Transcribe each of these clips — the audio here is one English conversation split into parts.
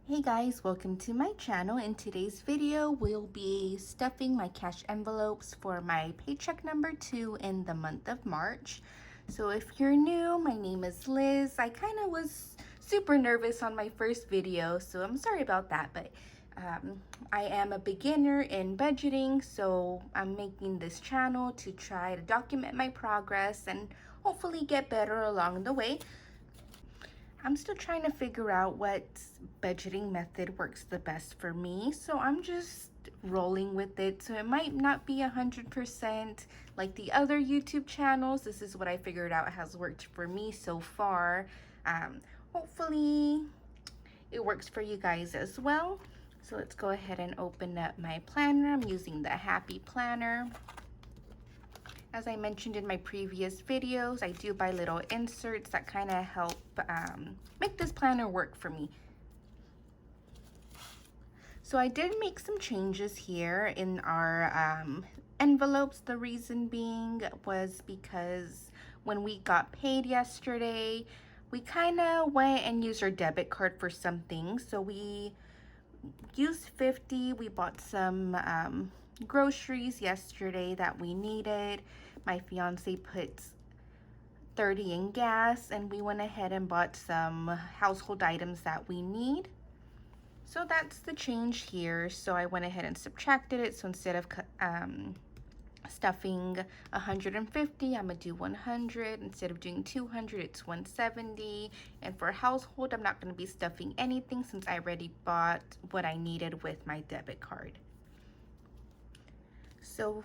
Hey guys, welcome to my channel. In today's video, we'll be stuffing my cash envelopes for my paycheck number 2 in the month of March. So if you're new, my name is Liz. I kind of was super nervous on my first video, so I'm sorry about that, but I am a beginner in budgeting, so I'm making this channel to try to document my progress and hopefully get better along the way. I'm still trying to figure out what budgeting method works the best for me, so I'm just rolling with it. So it might not be 100% like the other YouTube channels. This is what I figured out has worked for me so far. Hopefully it works for you guys as well. So let's go ahead and open up my planner. I'm using the Happy Planner. As I mentioned in my previous videos, I do buy little inserts that kind of help make this planner work for me. So I did make some changes here in our envelopes. The reason being was because when we got paid yesterday, we kind of went and used our debit card for some things. So we used 50. We bought some groceries yesterday that we needed. My fiance put 30 in gas, and we went ahead and bought some household items that we need. So that's the change here. So I went ahead and subtracted it. So instead of stuffing 150, I'm gonna do 100. Instead of doing 200, it's 170. And for household, I'm not gonna be stuffing anything since I already bought what I needed with my debit card. So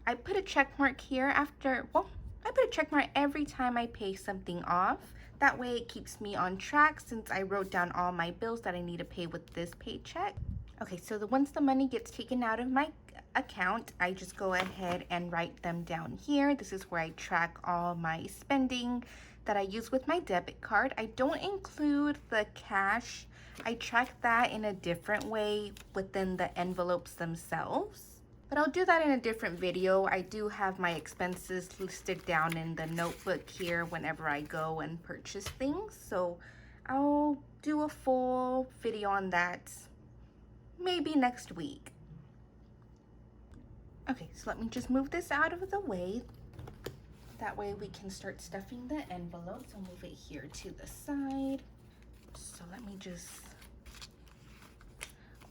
I put a check mark here after, well, I put a check mark every time I pay something off. That way it keeps me on track since I wrote down all my bills that I need to pay with this paycheck. Okay, so once the money gets taken out of my account, I just go ahead and write them down here. This is where I track all my spending that I use with my debit card. I don't include the cash. I track that in a different way within the envelopes themselves. But I'll do that in a different video. I do have my expenses listed down in the notebook here whenever I go and purchase things. So I'll do a full video on that maybe next week. Okay, so let me just move this out of the way. That way we can start stuffing the envelopes. I'll move it here to the side. So let me just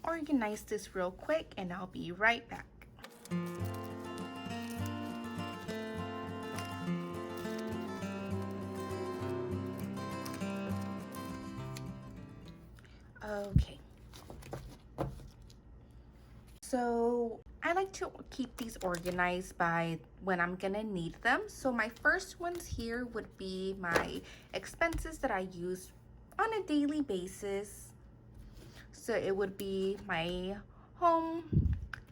organize this real quick and I'll be right back. Okay. So I like to keep these organized by when I'm gonna need them. So my first ones here would be my expenses that I use on a daily basis. So it would be my home,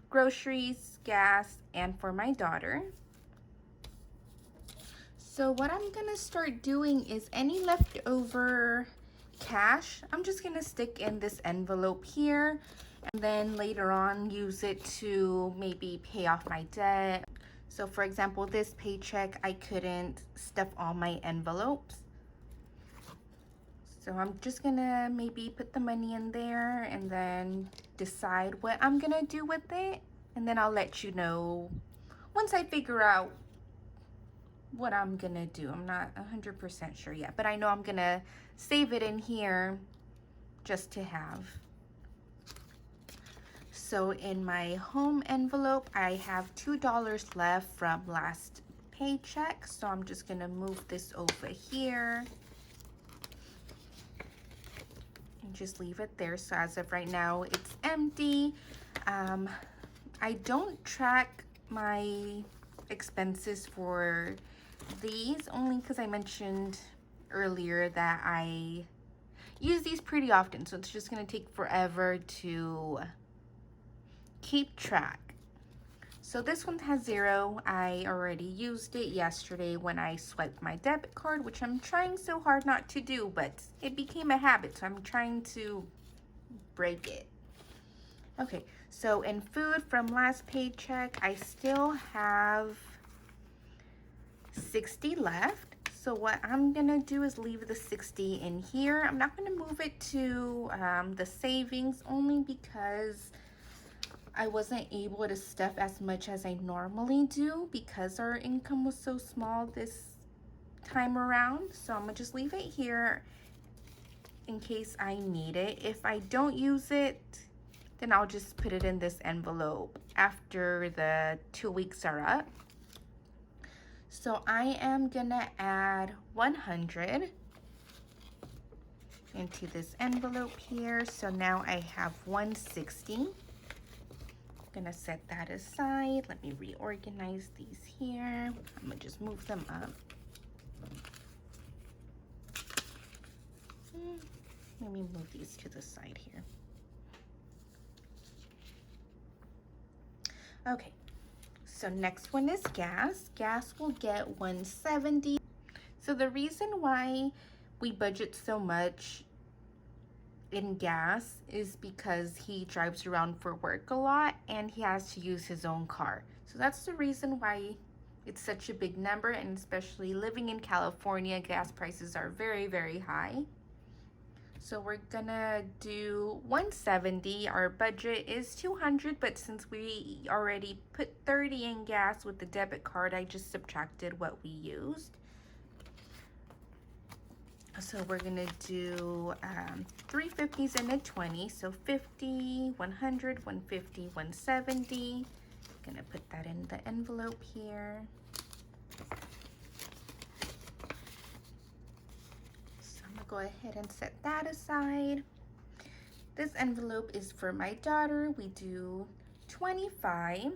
groceries, gas, and for my daughter. So what I'm gonna start doing is any leftover cash, I'm just gonna stick in this envelope here and then later on use it to maybe pay off my debt. So for example, this paycheck, I couldn't stuff all my envelopes. So I'm just gonna maybe put the money in there and then decide what I'm gonna do with it. And then I'll let you know once I figure out what I'm gonna do. I'm not 100% sure yet, but I know I'm gonna save it in here just to have. So in my home envelope, I have $2 left from last paycheck. So I'm just gonna move this over here and just leave it there. So as of right now, it's empty. I don't track my expenses for these only because I mentioned earlier that I use these pretty often, so it's just going to take forever to keep track. So this one has 0. I already used it yesterday when I swiped my debit card, which I'm trying so hard not to do, but it became a habit, so I'm trying to break it. Okay, so in food from last paycheck, I still have 60 left. So what I'm gonna do is leave the 60 in here. I'm not gonna move it to the savings, only because I wasn't able to stuff as much as I normally do because our income was so small this time around. So I'm gonna just leave it here in case I need it. If I don't use it, then I'll just put it in this envelope after the 2 weeks are up. So I am gonna add 100 into this envelope here. So now I have 160. Gonna set that aside. Let me reorganize these here. I'm gonna just move them up. Let me move these to the side here. Okay, so next one is gas. Gas will get 170. So the reason why we budget so much in gas is because he drives around for work a lot and he has to use his own car. So that's the reason why it's such a big number, and especially living in California, gas prices are very, very high. So we're gonna do 170. Our budget is 200, but since we already put 30 in gas with the debit card, I just subtracted what we used. So we're gonna do 3 50s and a 20. So 50, 100, 150, 170. Gonna put that in the envelope here. Go ahead and set that aside. This envelope is for my daughter. We do 25.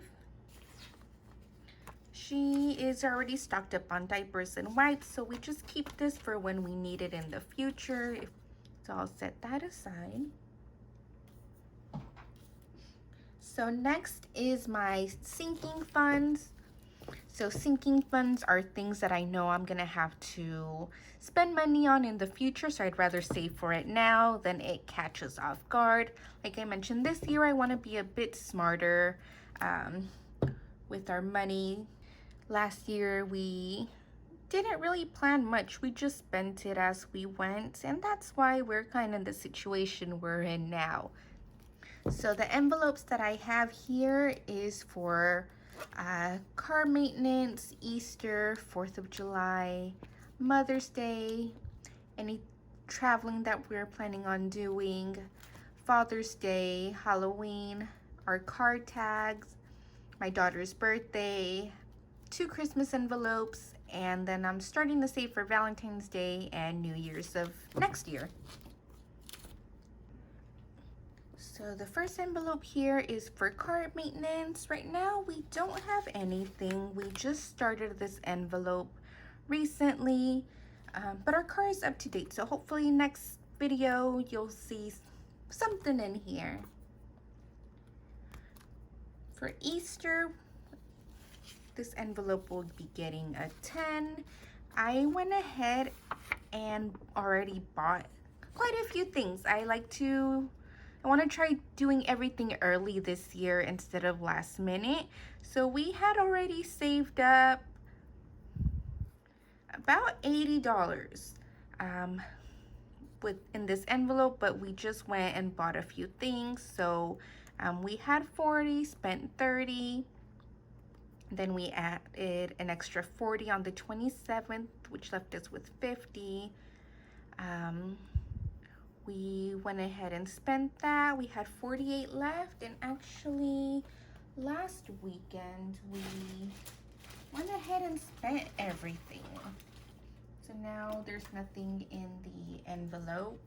She is already stocked up on diapers and wipes, so we just keep this for when we need it in the future. So I'll set that aside. So next is my sinking funds. So sinking funds are things that I know I'm gonna have to spend money on in the future, so I'd rather save for it now than it catches off guard. Like I mentioned, this year I want to be a bit smarter with our money. Last year we didn't really plan much. We just spent it as we went, and that's why we're kind of in the situation we're in now. So the envelopes that I have here is for car maintenance, Easter, 4th of July, Mother's Day, any traveling that we're planning on doing, Father's Day, Halloween, our car tags, my daughter's birthday, 2 Christmas envelopes, and then I'm starting to save for Valentine's Day and New Year's of next year. So the first envelope here is for car maintenance. Right now we don't have anything. We just started this envelope recently, but our car is up to date. So hopefully next video you'll see something in here. For Easter, this envelope will be getting a 10. I went ahead and already bought quite a few things. I want to try doing everything early this year instead of last minute. So we had already saved up about $80 in this envelope, but we just went and bought a few things. So we had 40, spent 30. Then we added an extra 40 on the 27th, which left us with 50. We went ahead and spent that. We had 48 left, and actually last weekend we went ahead and spent everything. So now there's nothing in the envelope.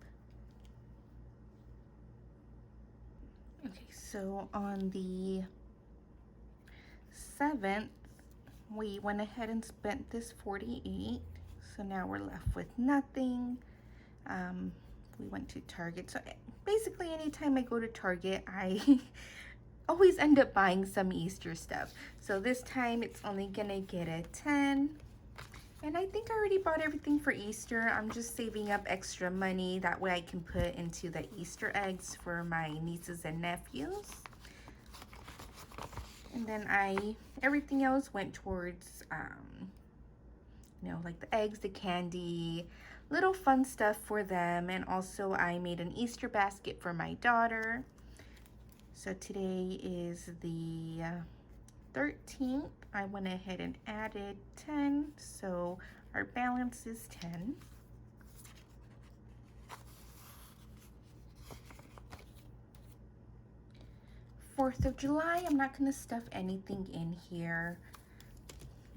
Okay, so on the 7th, we went ahead and spent this 48. So now we're left with nothing. We went to Target. So basically anytime I go to Target, I always end up buying some Easter stuff. So this time it's only gonna get a 10. And I think I already bought everything for Easter. I'm just saving up extra money. That way I can put into the Easter eggs for my nieces and nephews. And then everything else went towards you know, like the eggs, the candy, little fun stuff for them. And also I made an Easter basket for my daughter. So today is the 13th. I went ahead and added 10, so our balance is 10. July 4th, I'm not going to stuff anything in here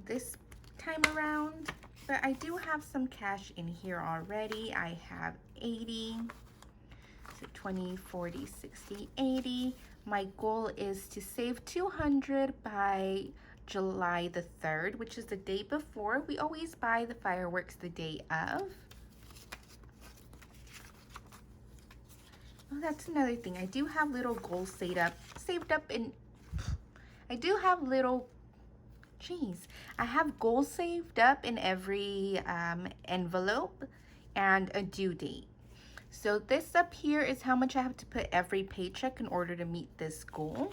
this time around, but I do have some cash in here already. I have 80, so 20, 40, 60, 80. My goal is to save 200 by July the 3rd, which is the day before. We always buy the fireworks the day of. Oh, that's another thing. I do have little goals saved up in, I do have little, I have goals saved up in every envelope and a due date. So this up here is how much I have to put every paycheck in order to meet this goal.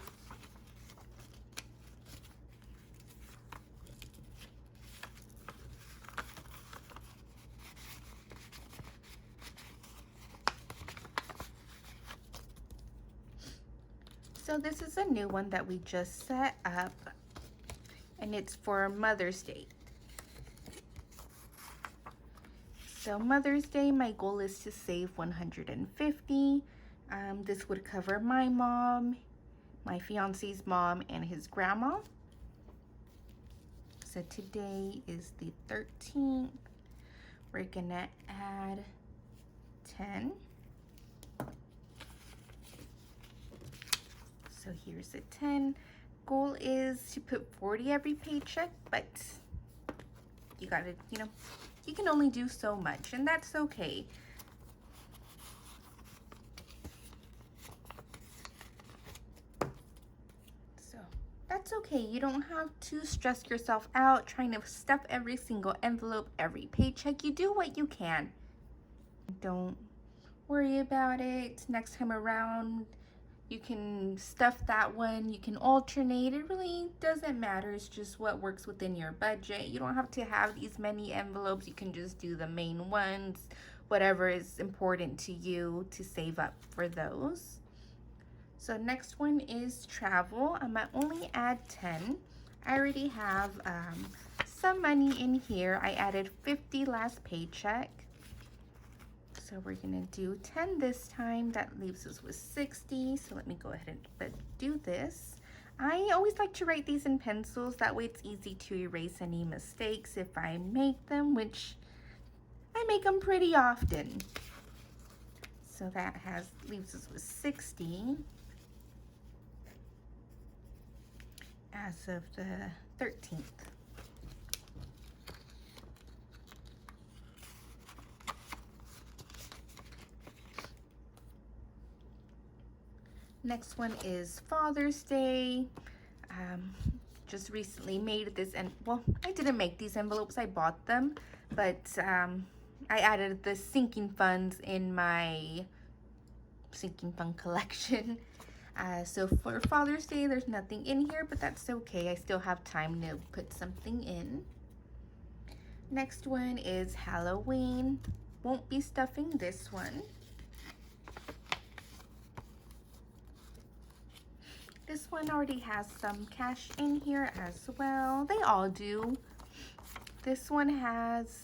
So this is a new one that we just set up, and it's for Mother's Day. So Mother's Day, my goal is to save 150. This would cover my mom, my fiance's mom, and his grandma. So today is the 13th. We're gonna add 10. So here's a 10. Goal is to put 40 every paycheck, but you gotta, you know, you can only do so much, and that's okay. So that's okay. You don't have to stress yourself out trying to stuff every single envelope, every paycheck. You do what you can. Don't worry about it. Next time around, you can stuff that one, you can alternate. It really doesn't matter. It's just what works within your budget. You don't have to have these many envelopes. You can just do the main ones, whatever is important to you to save up for those. So next one is travel. I might only add 10. I already have some money in here. I added 50 last paycheck. So we're gonna do 10 this time. That leaves us with 60. So let me go ahead and do this. I always like to write these in pencils. That way it's easy to erase any mistakes if I make them, which I make them pretty often. So that leaves us with 60 as of the 13th. Next one is Father's Day. Just recently made this, and well, I didn't make these envelopes, I bought them, but I added the sinking funds in my sinking fund collection. So for Father's Day, there's nothing in here, but that's okay. I still have time to put something in. Next one is Halloween. Won't be stuffing this one. This one already has some cash in here as well. They all do. This one has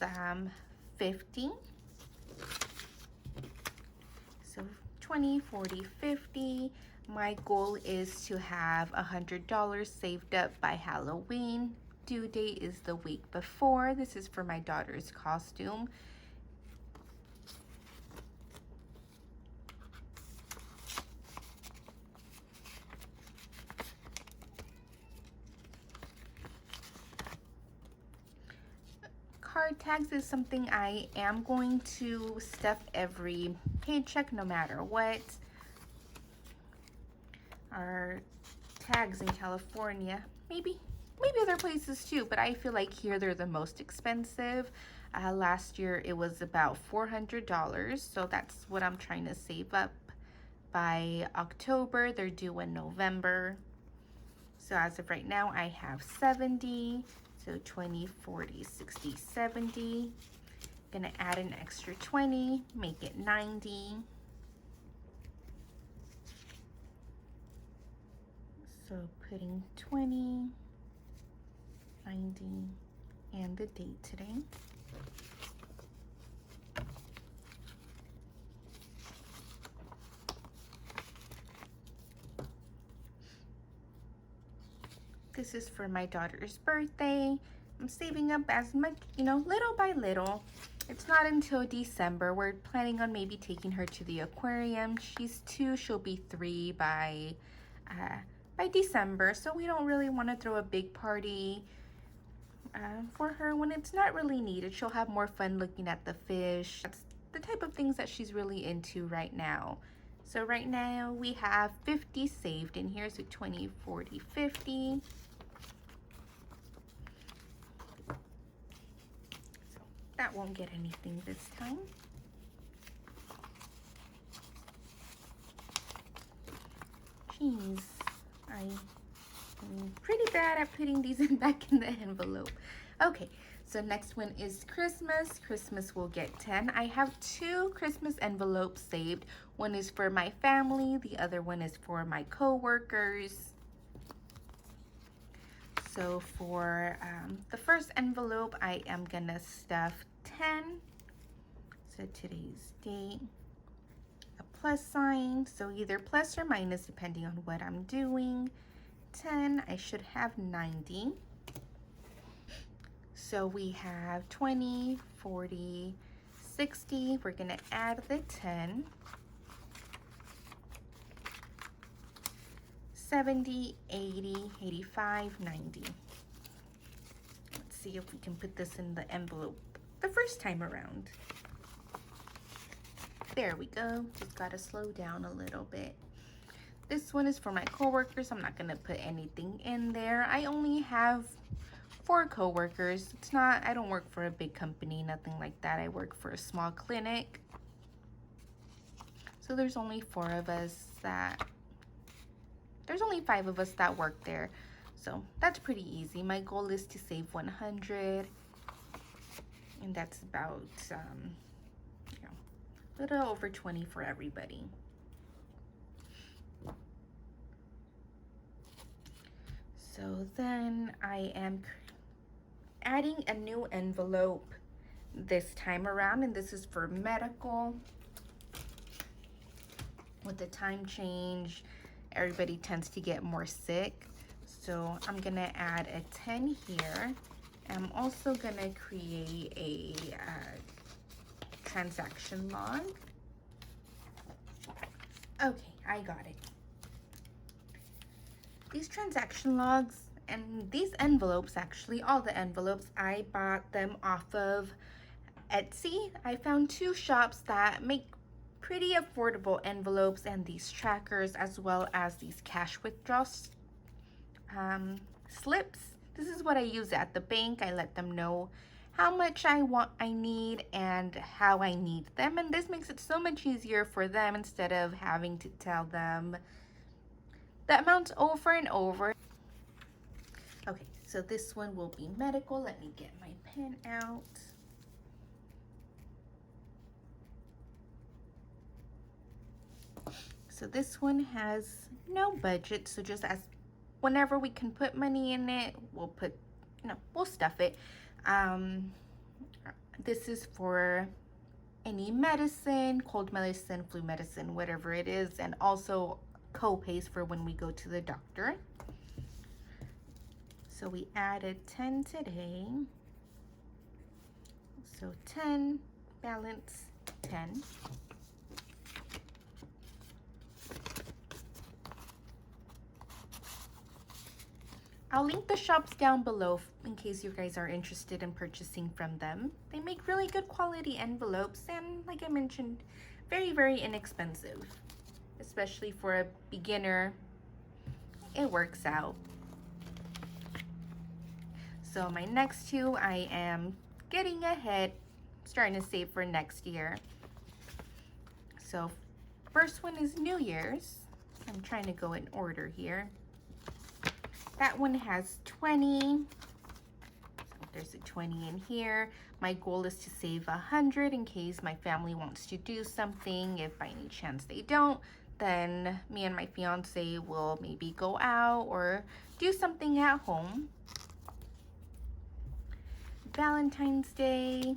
50. So 20, 40, 50. My goal is to have $100 saved up by Halloween. Due date is the week before. This is for my daughter's costume. Card tags is something I am going to stuff every paycheck no matter what. Our tags in California, maybe other places too, but I feel like here they're the most expensive. Last year it was about $400, so that's what I'm trying to save up by October. They're due in November. So as of right now, I have 70. So So 20, 40, 60, 70. Gonna add an extra 20, make it 90. So putting 20, 90, and the date today. This is for my daughter's birthday. I'm saving up as much, little by little. It's not until December. We're planning on maybe taking her to the aquarium. She's 2, she'll be 3 by December. So we don't really want to throw a big party for her when it's not really needed. She'll have more fun looking at the fish. That's the type of things that she's really into right now. So right now we have 50 saved in here. So 20, 40, 50. So that won't get anything this time. Jeez, I'm pretty bad at putting these back in the envelope. Okay, so next one is Christmas. Christmas will get 10. I have 2 Christmas envelopes saved. One is for my family, the other one is for my co-workers. So for the first envelope, I am gonna stuff 10. So today's date. A plus sign, so either plus or minus depending on what I'm doing. 10, I should have 90. So we have 20, 40, 60. We're gonna add the 10. 70, 80, 85, 90. Let's see if we can put this in the envelope the first time around. There we go. Just gotta slow down a little bit. This one is for my coworkers. I'm not gonna put anything in there. I only have 4 coworkers. It's not, I don't work for a big company, nothing like that. I work for a small clinic. So there's only 4 of us there's only 5 of us that work there. So that's pretty easy. My goal is to save 100. And that's about, a little over 20 for everybody. So then I am adding a new envelope this time around, and this is for medical. With the time change, everybody tends to get more sick. So I'm gonna add a 10 here. I'm also gonna create a transaction log. Okay, I got it. These transaction logs and these envelopes, actually, all the envelopes, I bought them off of Etsy. I found 2 shops that make pretty affordable envelopes and these trackers, as well as these cash withdrawal slips. This is what I use at the bank. I let them know how much I need and how I need them, and this makes it so much easier for them instead of having to tell them the amounts over and over. Okay, so this one will be medical. Let me get my pen out. So this one has no budget, so just as whenever we can put money in it, we'll stuff it. This is for any medicine, cold medicine, flu medicine, whatever it is, and also co-pays for when we go to the doctor. So we added 10 today. So 10, balance 10. I'll link the shops down below in case you guys are interested in purchasing from them. They make really good quality envelopes and, like I mentioned, very, very inexpensive. Especially for a beginner, it works out. So my next 2, I am getting ahead, starting to save for next year. So first one is New Year's. I'm trying to go in order here. That one has 20, there's a 20 in here. My goal is to save 100 in case my family wants to do something. If by any chance they don't, then me and my fiance will maybe go out or do something at home. Valentine's Day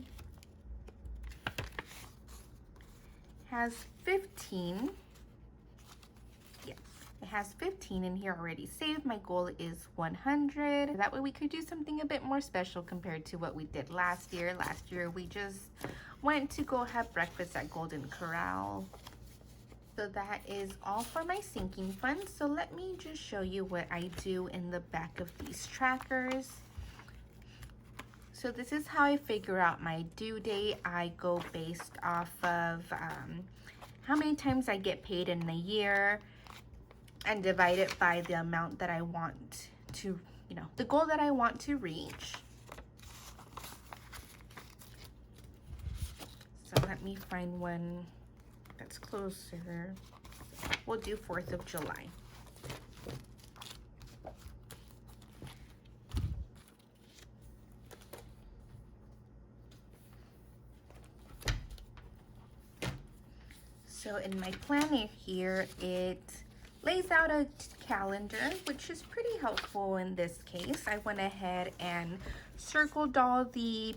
has 15. Yes, it has 15 in here already saved. My goal is 100. That way we could do something a bit more special compared to what we did last year. Last year we just went to go have breakfast at Golden Corral. So that is all for my sinking fund. So let me just show you what I do in the back of these trackers. So this is how I figure out my due date. I go based off of how many times I get paid in a year and divide it by the amount that I want to, the goal that I want to reach. So let me find one that's closer. We'll do 4th of July. So in my planner here, it lays out a calendar, which is pretty helpful in this case. I went ahead and circled all the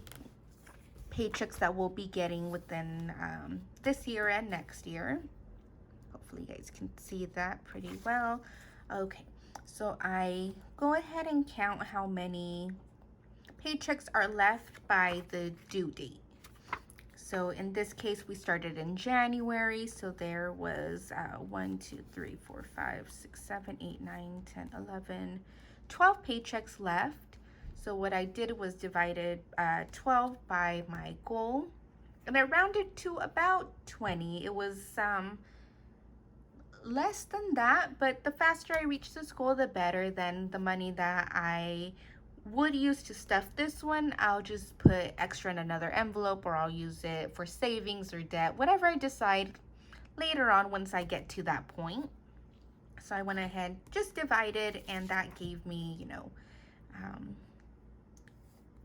paychecks that we'll be getting within this year and next year. Hopefully you guys can see that pretty well. Okay, so I go ahead and count how many paychecks are left by the due date. So in this case, we started in January, so there was 1, 2, 3, 4, 5, 6, 7, 8, 9, 10, 11, 12 paychecks left. So what I did was divided 12 by my goal, and I rounded to about 20. It was less than that, but the faster I reach this goal, the better. Then the money that I would use to stuff this one, I'll just put extra in another envelope, or I'll use it for savings or debt, whatever I decide later on once I get to that point. So I went ahead, just divided, and that gave me,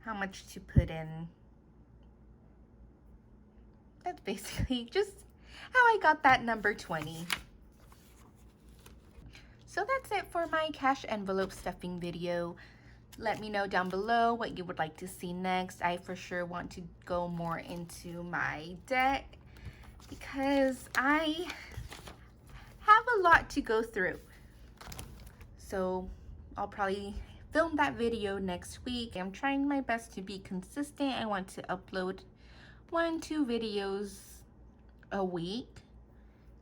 how much to put in. That's basically just how I got that number 20. So that's it for my cash envelope stuffing video. Let me know down below what you would like to see next. I for sure want to go more into my debt because I have a lot to go through. So I'll probably film that video next week. I'm trying my best to be consistent. I want to upload 1-2 videos a week.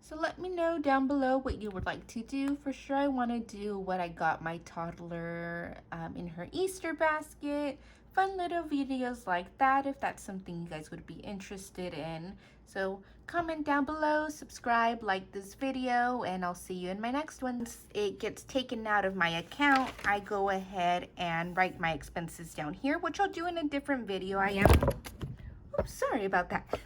So let me know down below what you would like to do. For sure, I want to do what I got my toddler in her Easter basket. Fun little videos like that, if that's something you guys would be interested in. So comment down below, subscribe, like this video, and I'll see you in my next one. Once it gets taken out of my account, I go ahead and write my expenses down here, which I'll do in a different video. Oops, sorry about that.